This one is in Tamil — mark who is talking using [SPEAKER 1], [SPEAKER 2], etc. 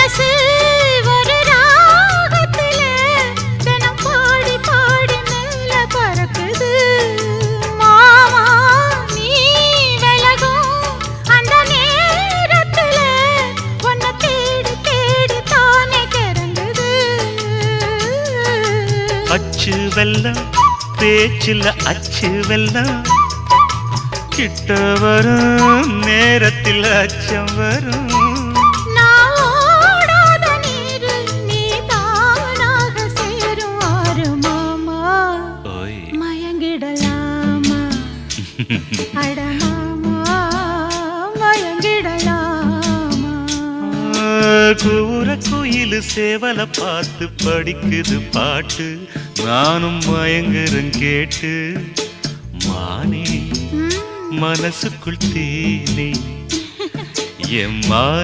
[SPEAKER 1] மனசு ஒரு ராகத்தில தினம் பாடி பாடி மேல பறக்குது மாமா நீ விலகும் அந்த நேரத்தில உன்னை தேடி தேடி தானே கிறங்குது
[SPEAKER 2] அச்சு வெல்லம் பேச்சில் அச்சு வெல்லம் கிட்ட வரும் நேரத்தில் அச்சம் வரும்
[SPEAKER 1] நான் ஓடாத நீரு நீ தானாக சேரும் ஆறு மாமா
[SPEAKER 2] ஓய்
[SPEAKER 1] மயங்கிடலாமா அட மாமா மயங்கிடலாமா
[SPEAKER 2] கூற குயில் சேவலை பார்த்து படிக்குது பாட்டு நானும் மயங்குறேன் கேட்டு மானே மனசுக்குள் தேனே எம்மா